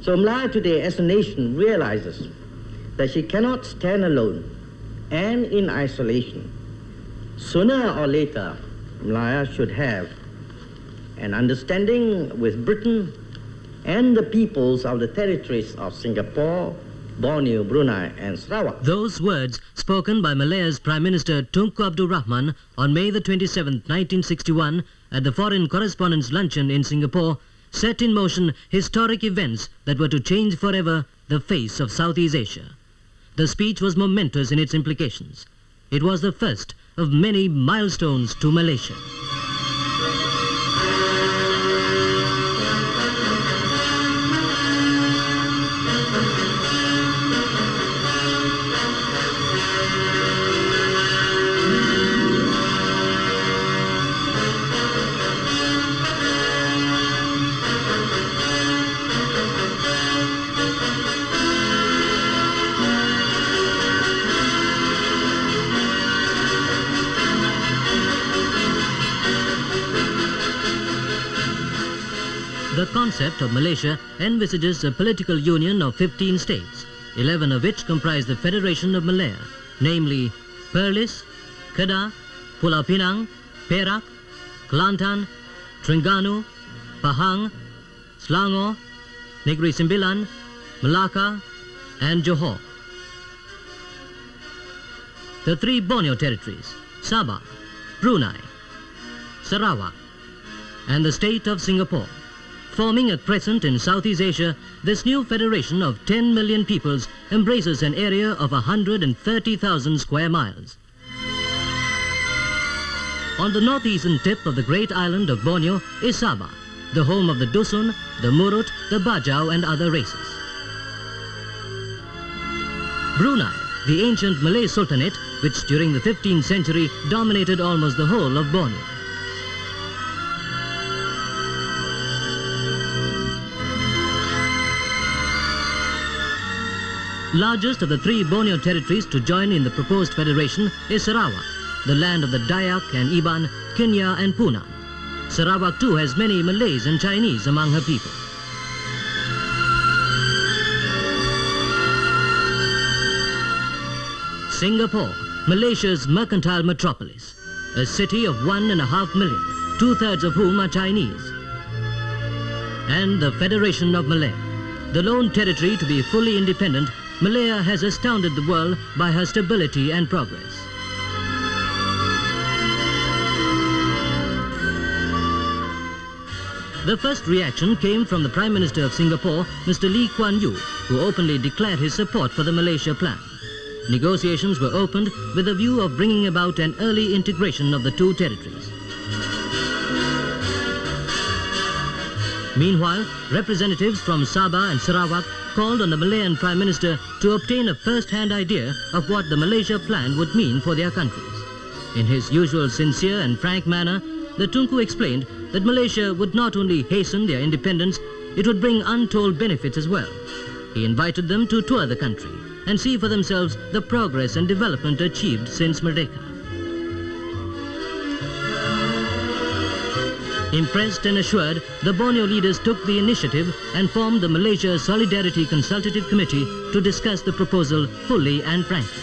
So Malaya today as a nation realizes that she cannot stand alone and in isolation. Sooner or later, Malaya should have an understanding with Britain and the peoples of the territories of Singapore, Borneo, Brunei and Sarawak. Those words spoken by Malaya's Prime Minister Tunku Abdul Rahman on May the 27th, 1961 at the Foreign Correspondents' Luncheon in Singapore set in motion historic events that were to change forever the face of Southeast Asia. The speech was momentous in its implications. It was the first of many milestones to Malaysia. The concept of Malaysia envisages a political union of 15 states, 11 of which comprise the Federation of Malaya, namely Perlis, Kedah, Pulau Pinang, Perak, Kelantan, Terengganu, Pahang, Selangor, Negeri Sembilan, Melaka, and Johor. The three Borneo territories, Sabah, Brunei, Sarawak, and the state of Singapore. Forming a crescent in Southeast Asia, this new federation of 10 million peoples embraces an area of 130,000 square miles. On the northeastern tip of the great island of Borneo is Sabah, the home of the Dusun, the Murut, the Bajau and other races. Brunei, the ancient Malay Sultanate, which during the 15th century dominated almost the whole of Borneo. Largest of the three Borneo territories to join in the proposed federation is Sarawak, the land of the Dayak and Iban, Kenyah and Puna. Sarawak too has many Malays and Chinese among her people. Singapore, Malaysia's mercantile metropolis, a city of 1.5 million, 2/3 of whom are Chinese. And the Federation of Malaya, the lone territory to be fully independent. Malaya has astounded the world by her stability and progress. The first reaction came from the Prime Minister of Singapore, Mr. Lee Kuan Yew, who openly declared his support for the Malaysia Plan. Negotiations were opened with a view of bringing about an early integration of the two territories. Meanwhile, representatives from Sabah and Sarawak called on the Malayan Prime Minister to obtain a first-hand idea of what the Malaysia Plan would mean for their countries. In his usual sincere and frank manner, the Tunku explained that Malaysia would not only hasten their independence, it would bring untold benefits as well. He invited them to tour the country and see for themselves the progress and development achieved since Merdeka. Impressed and assured, the Borneo leaders took the initiative and formed the Malaysia Solidarity Consultative Committee to discuss the proposal fully and frankly.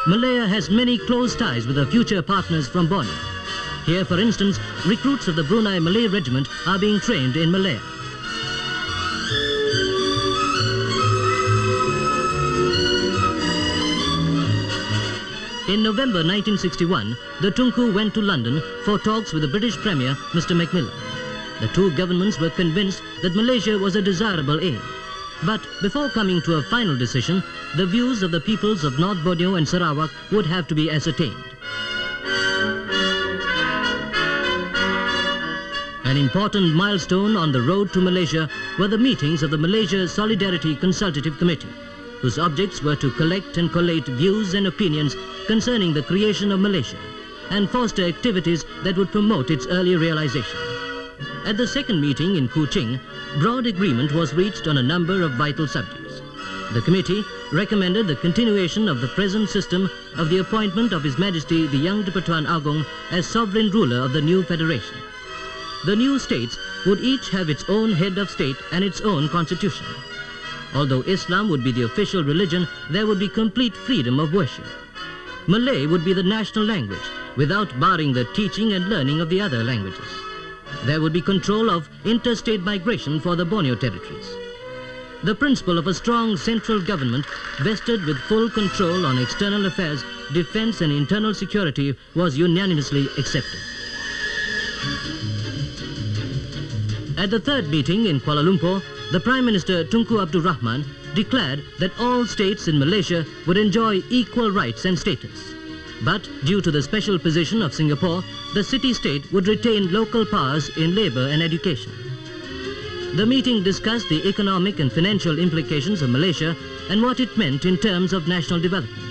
Malaya has many close ties with her future partners from Borneo. Here, for instance, recruits of the Brunei Malay Regiment are being trained in Malaya. In November 1961, the Tunku went to London for talks with the British Premier, Mr. Macmillan. The two governments were convinced that Malaysia was a desirable aim. But before coming to a final decision, the views of the peoples of North Borneo and Sarawak would have to be ascertained. An important milestone on the road to Malaysia were the meetings of the Malaysia Solidarity Consultative Committee, whose objects were to collect and collate views and opinions concerning the creation of Malaysia and foster activities that would promote its early realization. At the second meeting in Kuching, broad agreement was reached on a number of vital subjects. The committee recommended the continuation of the present system of the appointment of His Majesty the Young Di Pertuan Agong as sovereign ruler of the new federation. the new states would each have its own head of state and its own constitution. Although Islam would be the official religion, there would be complete freedom of worship. Malay would be the national language, without barring the teaching and learning of the other languages. There would be control of interstate migration for the Borneo territories. The principle of a strong central government vested with full control on external affairs, defense and internal security was unanimously accepted. At the third meeting in Kuala Lumpur, the Prime Minister Tunku Abdul Rahman declared that all states in Malaysia would enjoy equal rights and status. But due to the special position of Singapore, the city-state would retain local powers in labour and education. The meeting discussed the economic and financial implications of Malaysia and what it meant in terms of national development.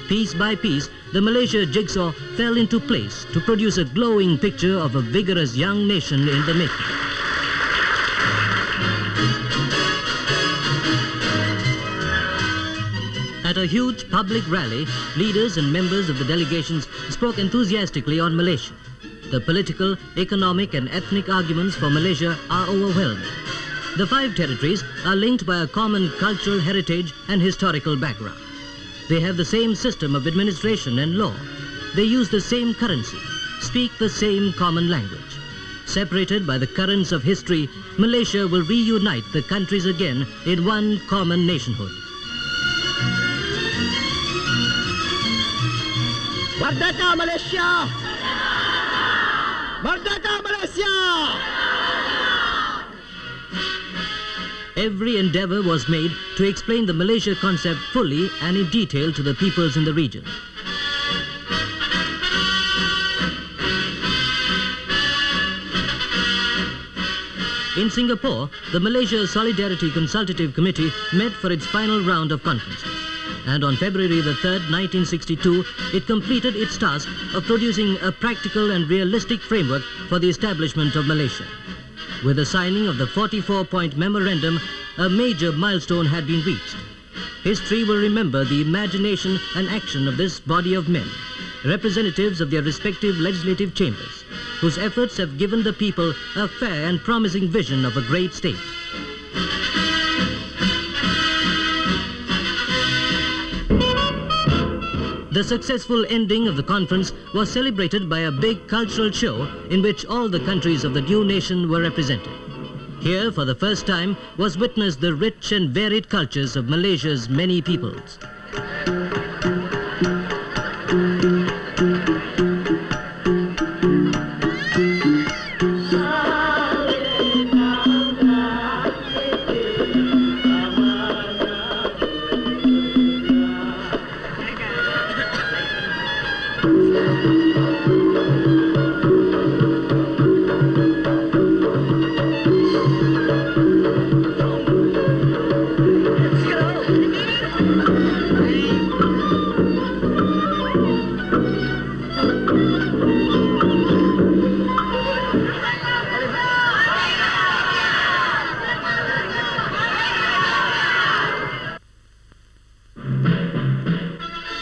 Piece by piece, the Malaysia jigsaw fell into place to produce a glowing picture of a vigorous young nation in the making. At a huge public rally, leaders and members of the delegations spoke enthusiastically on Malaysia. The political, economic and ethnic arguments for Malaysia are overwhelming. The 5 territories are linked by a common cultural heritage and historical background. They have the same system of administration and law. They use the same currency, speak the same common language. Separated by the currents of history, Malaysia will reunite the countries again in one common nationhood. Merdeka Malaysia! Merdeka Malaysia! Every endeavour was made to explain the Malaysia concept fully and in detail to the peoples in the region. In Singapore, the Malaysia Solidarity Consultative Committee met for its final round of conferences. And on February the 3rd, 1962, it completed its task of producing a practical and realistic framework for the establishment of Malaysia. With the signing of the 44-point memorandum, a major milestone had been reached. History will remember the imagination and action of this body of men, representatives of their respective legislative chambers, whose efforts have given the people a fair and promising vision of a great state. The successful ending of the conference was celebrated by a big cultural show in which all the countries of the new nation were represented. Here, for the first time, was witnessed the rich and varied cultures of Malaysia's many peoples.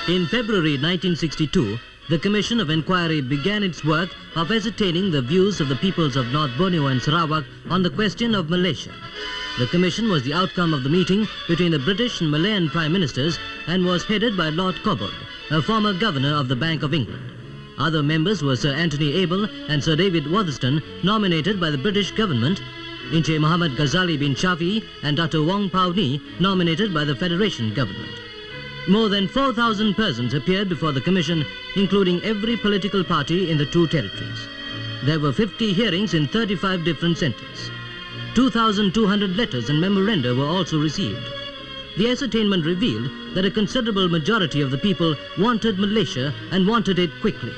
In February 1962, the Commission of Inquiry began its work of ascertaining the views of the peoples of North Borneo and Sarawak on the question of Malaysia. The Commission was the outcome of the meeting between the British and Malayan Prime Ministers and was headed by Lord Cobbett, a former Governor of the Bank of England. Other members were Sir Anthony Abel and Sir David Watherston, nominated by the British government, Encik Muhammad Ghazali bin Shafi and Dr. Wong Pao Ni, nominated by the Federation government. More than 4,000 persons appeared before the Commission, including every political party in the 2 territories. There were 50 hearings in 35 different centres. 2,200 letters and memoranda were also received. The ascertainment revealed that a considerable majority of the people wanted Malaysia and wanted it quickly.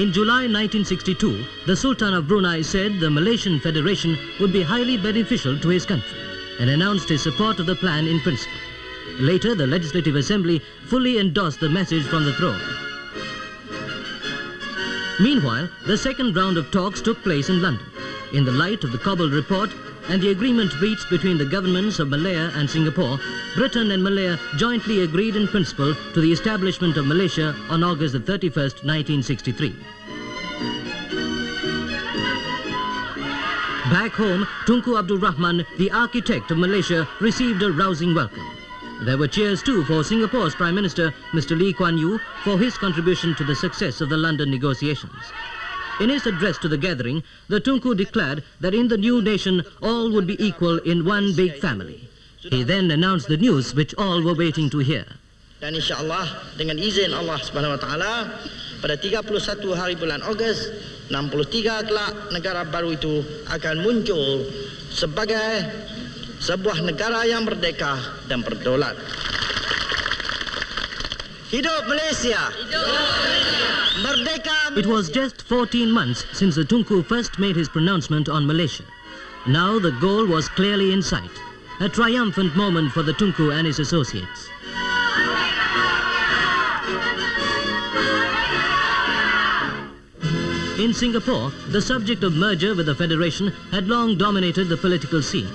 In July 1962, the Sultan of Brunei said the Malaysian Federation would be highly beneficial to his country and announced his support of the plan in principle. Later, the Legislative Assembly fully endorsed the message from the throne. Meanwhile, the second round of talks took place in London. In the light of the Cobbett report, and the agreement reached between the governments of Malaya and Singapore, Britain and Malaya jointly agreed in principle to the establishment of Malaysia on August the 31st, 1963. Back home, Tunku Abdul Rahman, the architect of Malaysia, received a rousing welcome. There were cheers too for Singapore's Prime Minister, Mr. Lee Kuan Yew, for his contribution to the success of the London negotiations. In his address to the gathering, the Tunku declared that in the new nation, all would be equal in one big family. He then announced the news which all were waiting to hear. Dan insyaAllah dengan izin Allah Subhanahu Wa Taala, pada 31 hari bulan Ogos 63 kelak negara baru itu akan muncul sebagai sebuah negara yang merdeka dan berdaulat. Hidup Malaysia! Merdeka! It was just 14 months since the Tunku first made his pronouncement on Malaysia. Now the goal was clearly in sight, a triumphant moment for the Tunku and his associates. In Singapore, the subject of merger with the Federation had long dominated the political scene.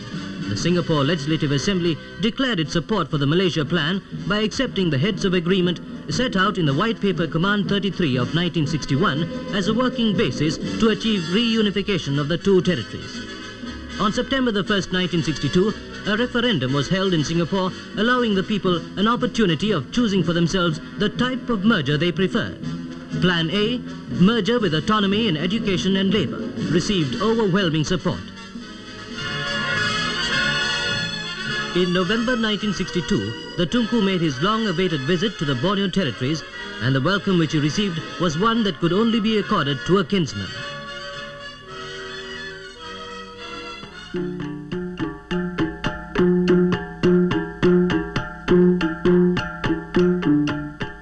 The Singapore Legislative Assembly declared its support for the Malaysia Plan by accepting the heads of agreement set out in the White Paper Command 33 of 1961 as a working basis to achieve reunification of the two territories. On September the 1st, 1962, a referendum was held in Singapore, allowing the people an opportunity of choosing for themselves the type of merger they preferred. Plan A, merger with autonomy in education and labour, received overwhelming support. In November 1962, the Tunku made his long-awaited visit to the Borneo territories, and the welcome which he received was one that could only be accorded to a kinsman.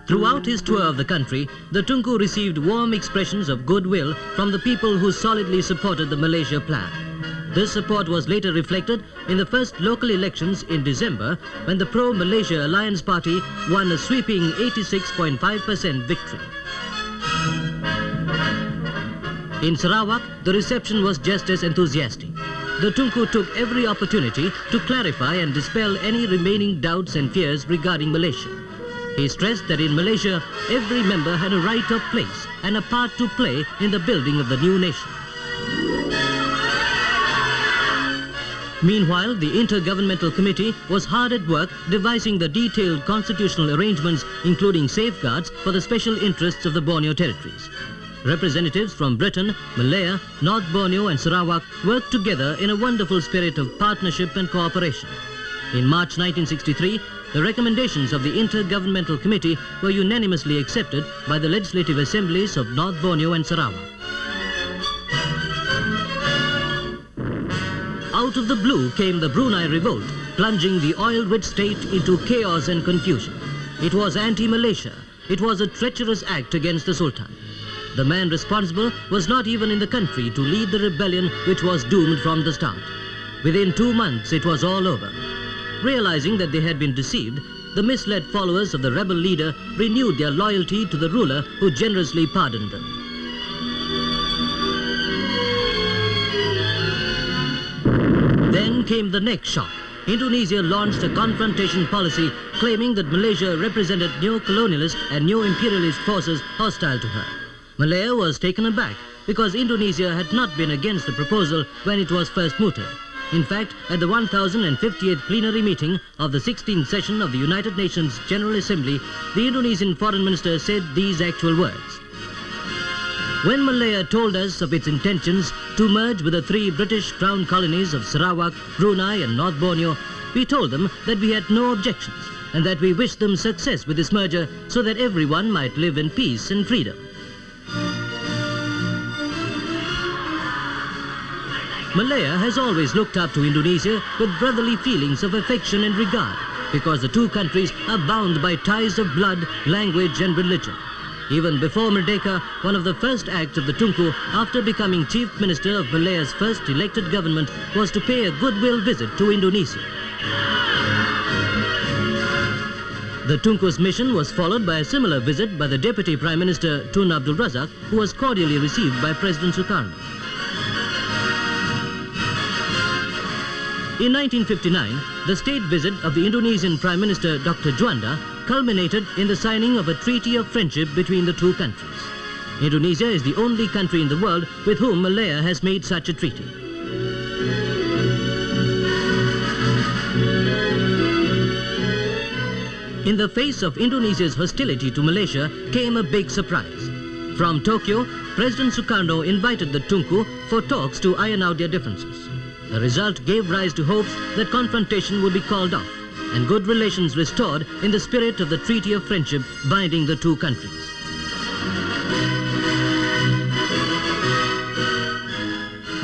Throughout his tour of the country, the Tunku received warm expressions of goodwill from the people who solidly supported the Malaysia Plan. This support was later reflected in the first local elections in December, when the pro-Malaysia Alliance Party won a sweeping 86.5% victory. In Sarawak, the reception was just as enthusiastic. The Tunku took every opportunity to clarify and dispel any remaining doubts and fears regarding Malaysia. He stressed that in Malaysia, every member had a right of place and a part to play in the building of the new nation. Meanwhile, the Intergovernmental Committee was hard at work devising the detailed constitutional arrangements, including safeguards for the special interests of the Borneo territories. Representatives from Britain, Malaya, North Borneo and Sarawak worked together in a wonderful spirit of partnership and cooperation. In March 1963, the recommendations of the Intergovernmental Committee were unanimously accepted by the legislative assemblies of North Borneo and Sarawak. Out of the blue came the Brunei Revolt, plunging the oil-rich state into chaos and confusion. It was anti-Malaysia. It was a treacherous act against the Sultan. The man responsible was not even in the country to lead the rebellion, which was doomed from the start. Within 2 months, it was all over. Realizing that they had been deceived, the misled followers of the rebel leader renewed their loyalty to the ruler who generously pardoned them. Then came the next shock. Indonesia launched a confrontation policy claiming that Malaysia represented neo-colonialist and neo-imperialist forces hostile to her. Malaya was taken aback because Indonesia had not been against the proposal when it was first mooted. In fact, at the 1058th plenary meeting of the 16th session of the United Nations General Assembly, the Indonesian Foreign Minister said these actual words. When Malaya told us of its intentions to merge with the 3 British Crown colonies of Sarawak, Brunei and North Borneo, we told them that we had no objections and that we wished them success with this merger so that everyone might live in peace and freedom. Malaya has always looked up to Indonesia with brotherly feelings of affection and regard because the two countries are bound by ties of blood, language and religion. Even before Merdeka, one of the first acts of the Tunku after becoming Chief Minister of Malaya's first elected government was to pay a goodwill visit to Indonesia. The Tunku's mission was followed by a similar visit by the Deputy Prime Minister Tun Abdul Razak, who was cordially received by President Sukarno. In 1959, the state visit of the Indonesian Prime Minister Dr. Juanda culminated in the signing of a treaty of friendship between the two countries. Indonesia is the only country in the world with whom Malaya has made such a treaty. In the face of Indonesia's hostility to Malaysia came a big surprise. From Tokyo, President Sukarno invited the Tunku for talks to iron out their differences. The result gave rise to hopes that confrontation would be called off and good relations restored in the spirit of the Treaty of Friendship binding the two countries.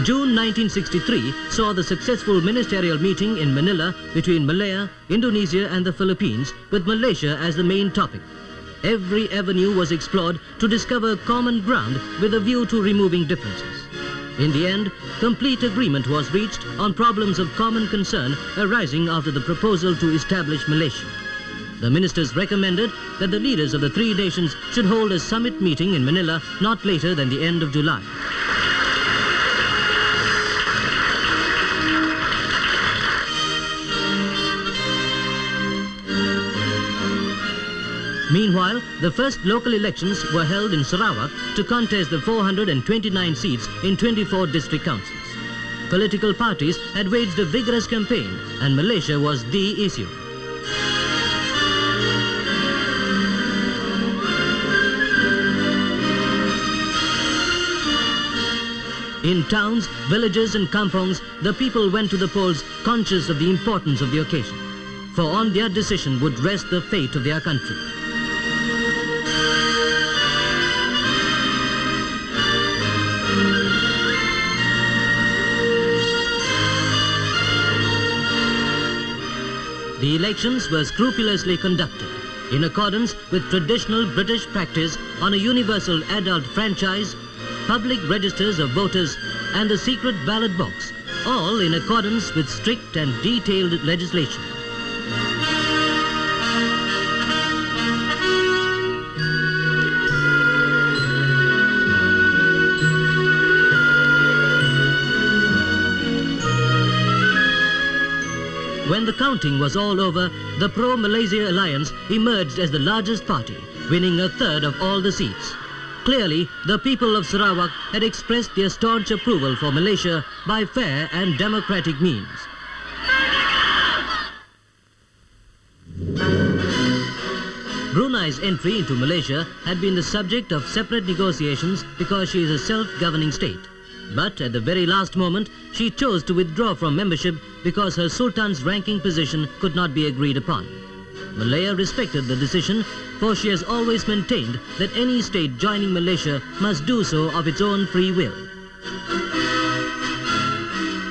June 1963 saw the successful ministerial meeting in Manila between Malaya, Indonesia and the Philippines, with Malaysia as the main topic. Every avenue was explored to discover common ground with a view to removing differences. In the end, complete agreement was reached on problems of common concern arising after the proposal to establish Malaysia. The ministers recommended that the leaders of the three nations should hold a summit meeting in Manila not later than the end of July. Meanwhile, the first local elections were held in Sarawak to contest the 429 seats in 24 district councils. Political parties had waged a vigorous campaign and Malaysia was the issue. In towns, villages and kampongs, the people went to the polls conscious of the importance of the occasion. For on their decision would rest the fate of their country. The elections were scrupulously conducted, in accordance with traditional British practice on a universal adult franchise, public registers of voters, and the secret ballot box, all in accordance with strict and detailed legislation. When the counting was all over, the pro-Malaysia alliance emerged as the largest party, winning a third of all the seats. Clearly, the people of Sarawak had expressed their staunch approval for Malaysia by fair and democratic means. Brunei's entry into Malaysia had been the subject of separate negotiations because she is a self-governing state. But at the very last moment, she chose to withdraw from membership because her Sultan's ranking position could not be agreed upon. Malaya respected the decision, for she has always maintained that any state joining Malaysia must do so of its own free will.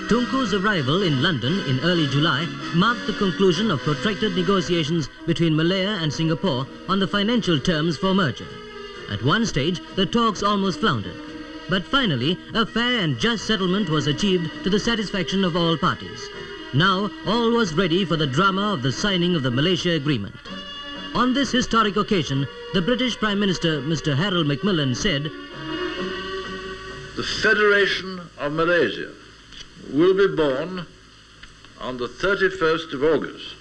Tunku's arrival in London in early July marked the conclusion of protracted negotiations between Malaya and Singapore on the financial terms for merger. At one stage, the talks almost floundered. But finally, a fair and just settlement was achieved to the satisfaction of all parties. Now, all was ready for the drama of the signing of the Malaysia Agreement. On this historic occasion, the British Prime Minister, Mr. Harold Macmillan, said, "The Federation of Malaysia will be born on the 31st of August,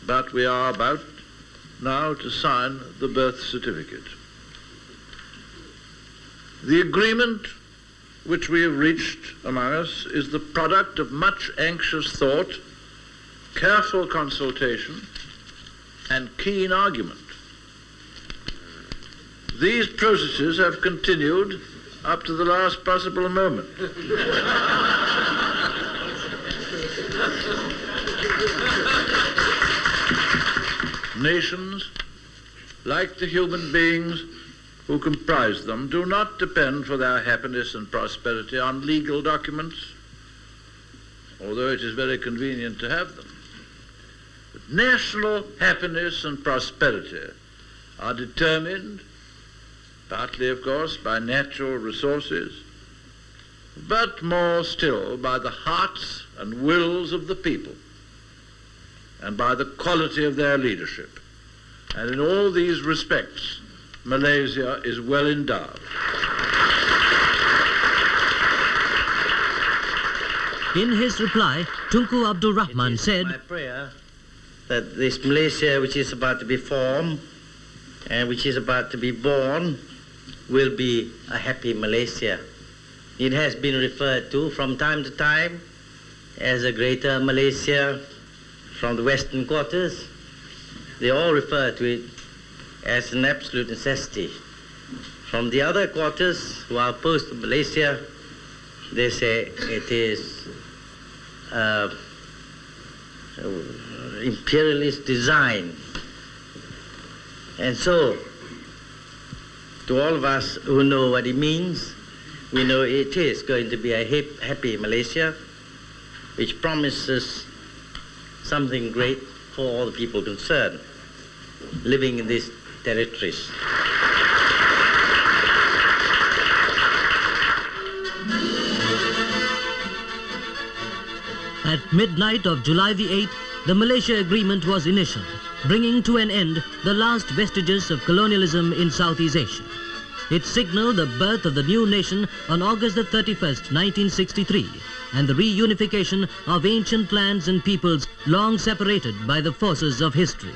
but we are about now to sign the birth certificate. The agreement which we have reached among us is the product of much anxious thought, careful consultation, and keen argument. These processes have continued up to the last possible moment. Nations, like the human beings who comprise them, do not depend for their happiness and prosperity on legal documents, although it is very convenient to have them. But national happiness and prosperity are determined, partly, of course, by natural resources, but more still by the hearts and wills of the people and by the quality of their leadership. And in all these respects, Malaysia is well endowed. In his reply, Tunku Abdul Rahman said, "My prayer that this Malaysia which is about to be formed and which is about to be born will be a happy Malaysia." It has been referred to from time to time as a greater Malaysia from the Western quarters. They all refer to it as an absolute necessity. From the other quarters who are opposed to Malaysia, they say it is imperialist design. And so, to all of us who know what it means, we know it is going to be a happy Malaysia, which promises something great for all the people concerned living in these territories. At midnight of July the 8th, the Malaysia Agreement was initialed, bringing to an end the last vestiges of colonialism in Southeast Asia. It signaled the birth of the new nation on August the 31st, 1963, and the reunification of ancient lands and peoples long separated by the forces of history.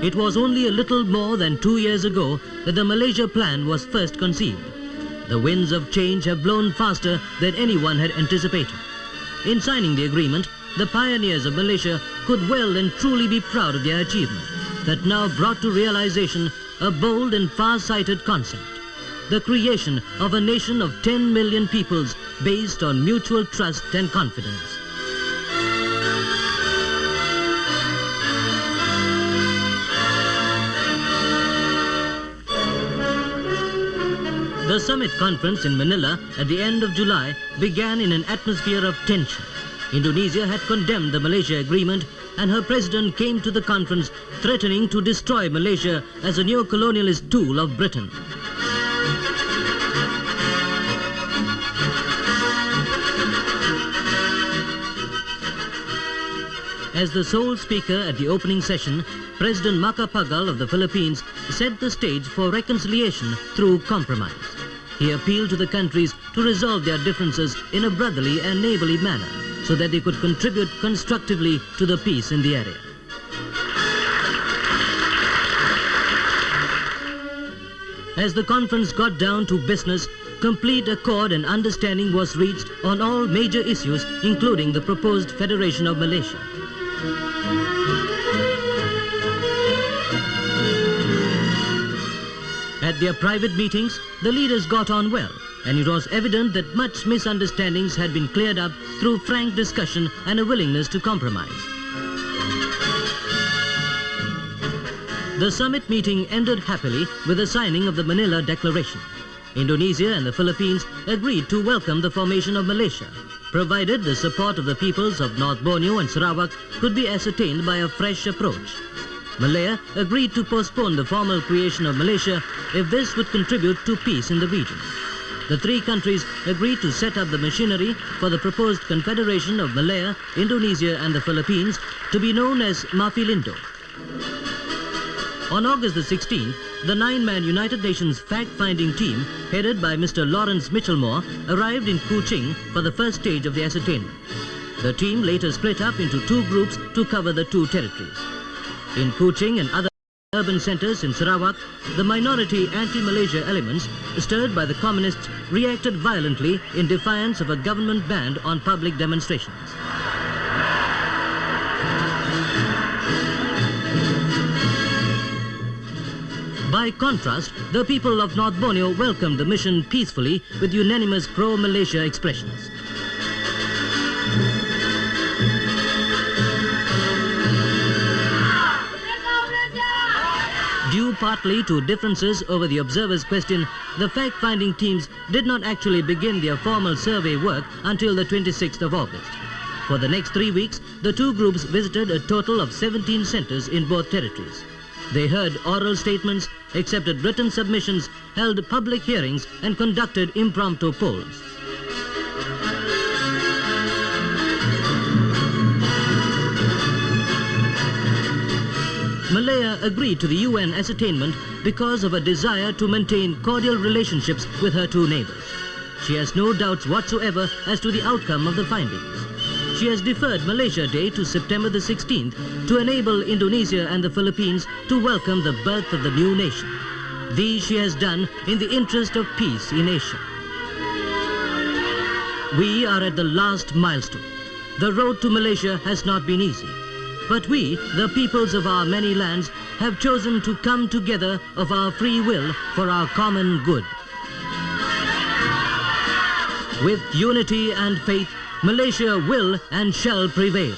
It was only a little more than 2 years ago that the Malaysia Plan was first conceived. The winds of change have blown faster than anyone had anticipated. In signing the agreement, the pioneers of Malaysia could well and truly be proud of their achievement that now brought to realization a bold and far-sighted concept: the creation of a nation of 10 million peoples based on mutual trust and confidence. The summit conference in Manila at the end of July began in an atmosphere of tension. Indonesia had condemned the Malaysia Agreement, and her president came to the conference threatening to destroy Malaysia as a neo-colonialist tool of Britain. As the sole speaker at the opening session, President Macapagal of the Philippines set the stage for reconciliation through compromise. He appealed to the countries to resolve their differences in a brotherly and neighborly manner so that they could contribute constructively to the peace in the area. As the conference got down to business, complete accord and understanding was reached on all major issues, including the proposed Federation of Malaysia. At their private meetings, the leaders got on well, and it was evident that much misunderstandings had been cleared up through frank discussion and a willingness to compromise. The summit meeting ended happily with the signing of the Manila Declaration. Indonesia and the Philippines agreed to welcome the formation of Malaysia, provided the support of the peoples of North Borneo and Sarawak could be ascertained by a fresh approach. Malaya agreed to postpone the formal creation of Malaysia if this would contribute to peace in the region. The three countries agreed to set up the machinery for the proposed Confederation of Malaya, Indonesia and the Philippines to be known as Mafilindo. On August the 16th, the 9-man United Nations fact-finding team, headed by Mr. Lawrence Mitchellmore, arrived in Kuching for the first stage of the ascertainment. The team later split up into two groups to cover the two territories. In Kuching and other urban centers in Sarawak, the minority anti-Malaysia elements, stirred by the communists, reacted violently in defiance of a government ban on public demonstrations. By contrast, the people of North Borneo welcomed the mission peacefully with unanimous pro-Malaysia expressions. Due partly to differences over the observers' question, the fact-finding teams did not actually begin their formal survey work until the 26th of August. For the next 3 weeks, the two groups visited a total of 17 centers in both territories. They heard oral statements, accepted written submissions, held public hearings and conducted impromptu polls. Malaya agreed to the UN ascertainment because of a desire to maintain cordial relationships with her two neighbors. She has no doubts whatsoever as to the outcome of the findings. She has deferred Malaysia Day to September the 16th to enable Indonesia and the Philippines to welcome the birth of the new nation. These she has done in the interest of peace in Asia. We are at the last milestone. The road to Malaysia has not been easy. But we, the peoples of our many lands, have chosen to come together of our free will for our common good. With unity and faith, Malaysia will and shall prevail.